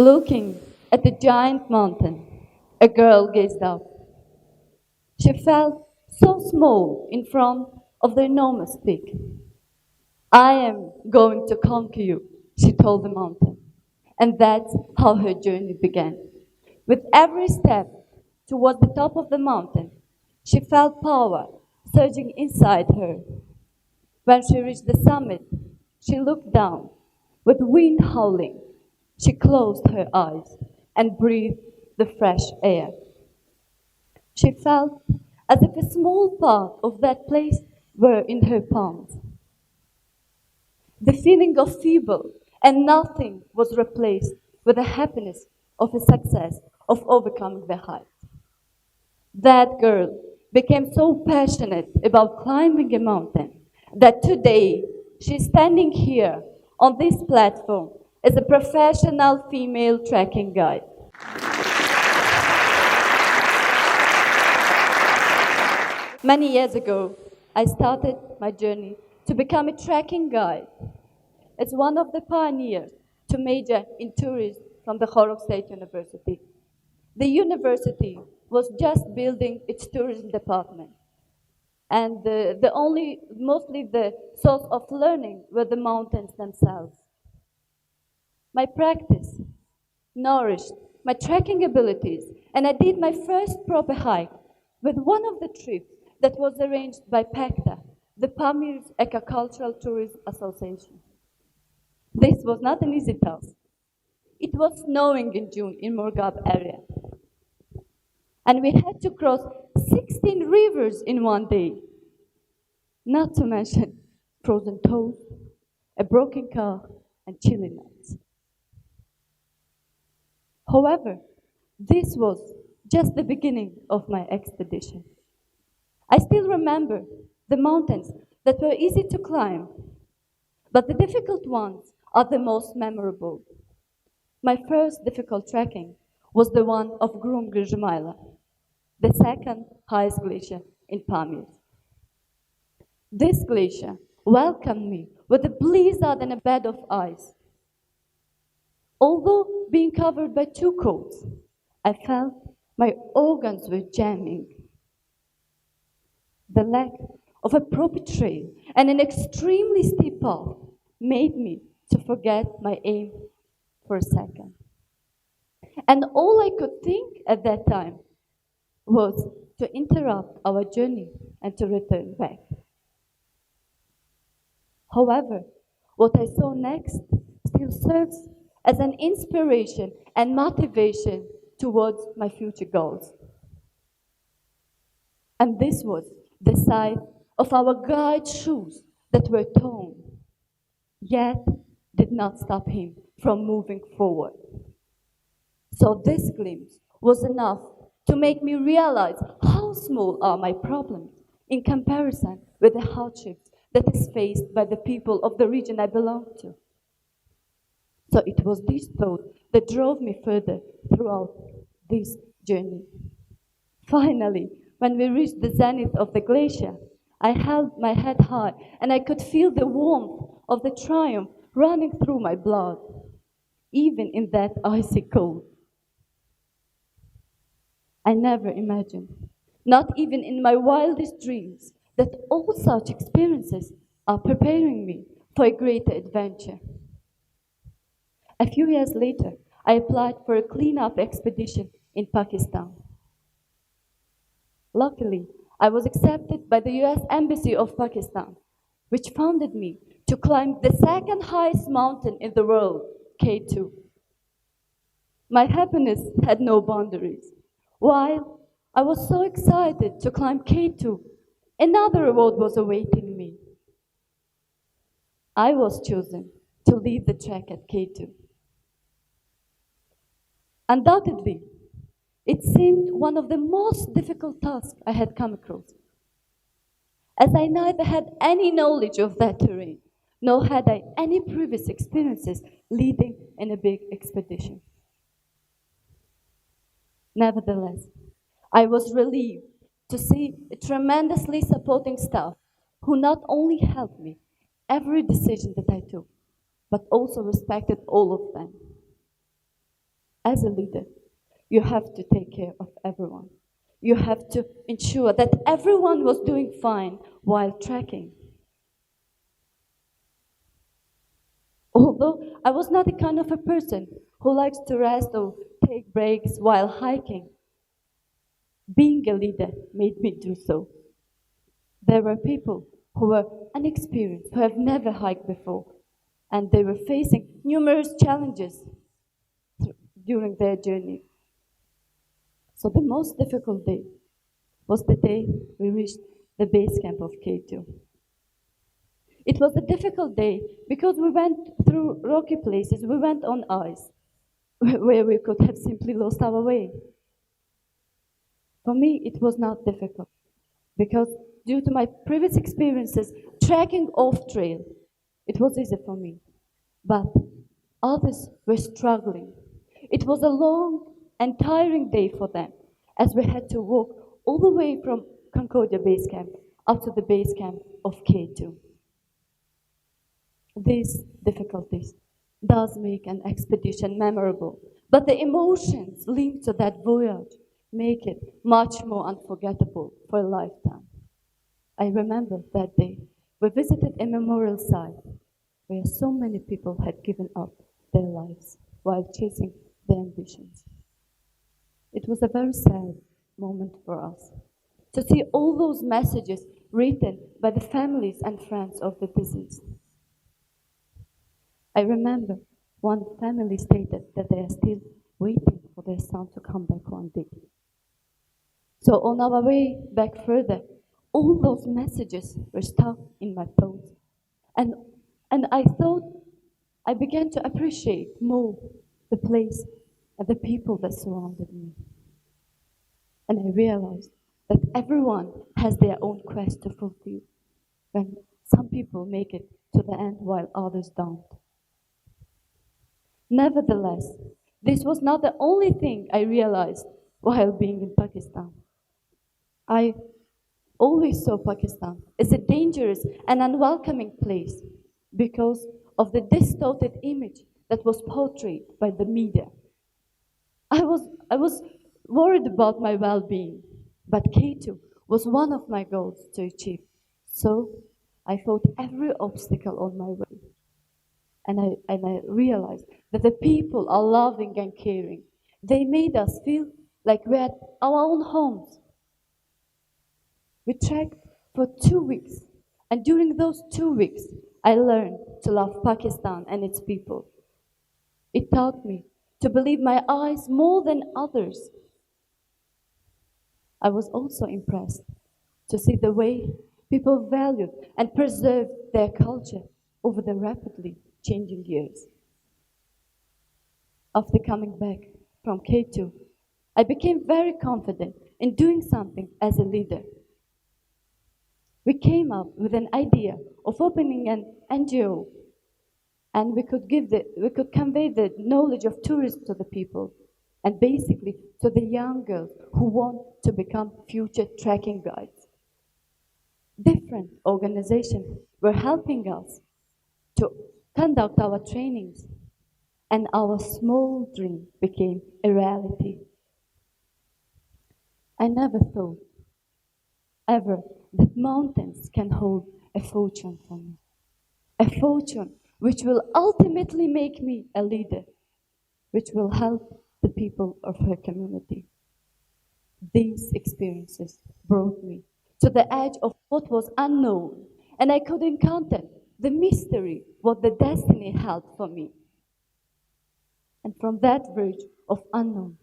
Looking at the giant mountain, a girl gazed up. She felt so small in front of the enormous peak. I am going to conquer you, she told the mountain. And that's how her journey began. With every step towards the top of the mountain, she felt power surging inside her. When she reached the summit, she looked down. With wind howling, she closed her eyes and breathed the fresh air. She felt as if a small part of that place were in her palms. The feeling of feeble and nothing was replaced with the happiness of a success of overcoming the height. That girl became so passionate about climbing a mountain that today she's standing here on this platform as a professional female trekking guide. Many years ago, I started my journey to become a trekking guide. As one of the pioneers to major in tourism from the Khorog State University. The university was just building its tourism department. And mostly the source of learning were the mountains themselves. My practice nourished my trekking abilities, and I did my first proper hike with one of the trips that was arranged by PECTA, the Pamirs Eco-Cultural Tourism Association. This was not an easy task. It was snowing in June in Morgab area. And we had to cross 16 rivers in one day. Not to mention frozen toes, a broken car, and chilly nights. However, this was just the beginning of my expedition. I still remember the mountains that were easy to climb, but the difficult ones are the most memorable. My first difficult trekking was the one of Khorog, the second highest glacier in Pamir. This glacier welcomed me with a blizzard and a bed of ice. Although being covered by two coats, I felt my organs were jamming. The lack of a proper trail and an extremely steep path made me to forget my aim for a second. And all I could think at that time was to interrupt our journey and to return back. However, what I saw next still serves as an inspiration and motivation towards my future goals. And this was the sight of our guide's shoes that were torn, yet did not stop him from moving forward. So this glimpse was enough to make me realize how small are my problems in comparison with the hardships that is faced by the people of the region I belong to. So it was this thought that drove me further throughout this journey. Finally, when we reached the zenith of the glacier, I held my head high and I could feel the warmth of the triumph running through my blood, even in that icy cold. I never imagined, not even in my wildest dreams, that all such experiences are preparing me for a greater adventure. A few years later, I applied for a cleanup expedition in Pakistan. Luckily, I was accepted by the US Embassy of Pakistan, which funded me to climb the second highest mountain in the world, K2. My happiness had no boundaries. While I was so excited to climb K2, another reward was awaiting me. I was chosen to lead the trek at K2. Undoubtedly, it seemed one of the most difficult tasks I had come across, as I neither had any knowledge of that terrain, nor had I any previous experiences leading in a big expedition. Nevertheless, I was relieved to see a tremendously supporting staff who not only helped me every decision that I took, but also respected all of them. As a leader, you have to take care of everyone. You have to ensure that everyone was doing fine while trekking. Although I was not the kind of a person who likes to rest or take breaks while hiking, being a leader made me do so. There were people who were inexperienced, who have never hiked before, and they were facing numerous challenges during their journey. So the most difficult day was the day we reached the base camp of K2. It was a difficult day because we went through rocky places, we went on ice, where we could have simply lost our way. For me, it was not difficult, because due to my previous experiences trekking off trail, it was easy for me. But others were struggling. It was a long and tiring day for them, as we had to walk all the way from Concordia base camp up to the base camp of K2. These difficulties does make an expedition memorable, but the emotions linked to that voyage make it much more unforgettable for a lifetime. I remember that day we visited a memorial site where so many people had given up their lives while chasing their ambitions. It was a very sad moment for us to see all those messages written by the families and friends of the deceased. I remember one family stated that they are still waiting for their son to come back one day. So on our way back further, all those messages were stuck in my thoughts. And I began to appreciate more the place and the people that surrounded me. And I realized that everyone has their own quest to fulfill, when some people make it to the end while others don't. Nevertheless, this was not the only thing I realized while being in Pakistan. I always saw Pakistan as a dangerous and unwelcoming place because of the distorted image that was portrayed by the media. I was worried about my well-being, but K2 was one of my goals to achieve. So I fought every obstacle on my way. And I realized that the people are loving and caring. They made us feel like we're at our own homes. We trekked for 2 weeks, and during those 2 weeks, I learned to love Pakistan and its people. It taught me to believe my eyes more than others. I was also impressed to see the way people valued and preserved their culture over the rapidly changing years. After coming back from K2, I became very confident in doing something as a leader. We came up with an idea of opening an NGO, and we could convey the knowledge of tourism to the people, and basically to the young girls who want to become future trekking guides. Different organizations were helping us to conduct our trainings, and our small dream became a reality. I never thought, ever, that mountains can hold a fortune for me. A fortune which will ultimately make me a leader, which will help the people of her community. These experiences brought me to the edge of what was unknown, and I could encounter the mystery, what the destiny held for me. And from that verge of unknown,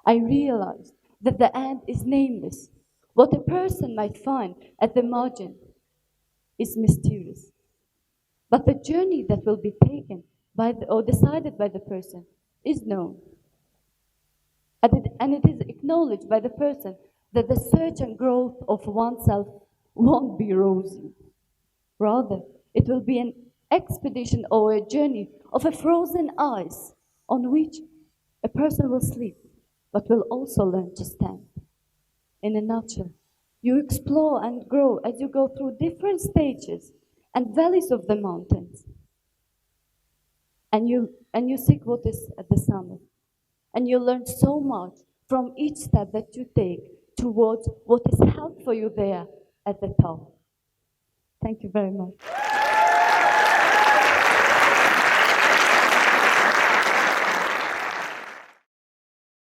I realized that the end is nameless. What a person might find at the margin is mysterious. But the journey that will be taken or decided by the person is known. And it is acknowledged by the person that the search and growth of oneself won't be rosy. Rather, it will be an expedition or a journey of a frozen ice on which a person will sleep, but will also learn to stand. In a nutshell, you explore and grow as you go through different stages and valleys of the mountains. And you seek what is at the summit. and you learn so much from each step that you take towards what is held for you there at the top. Thank you very much.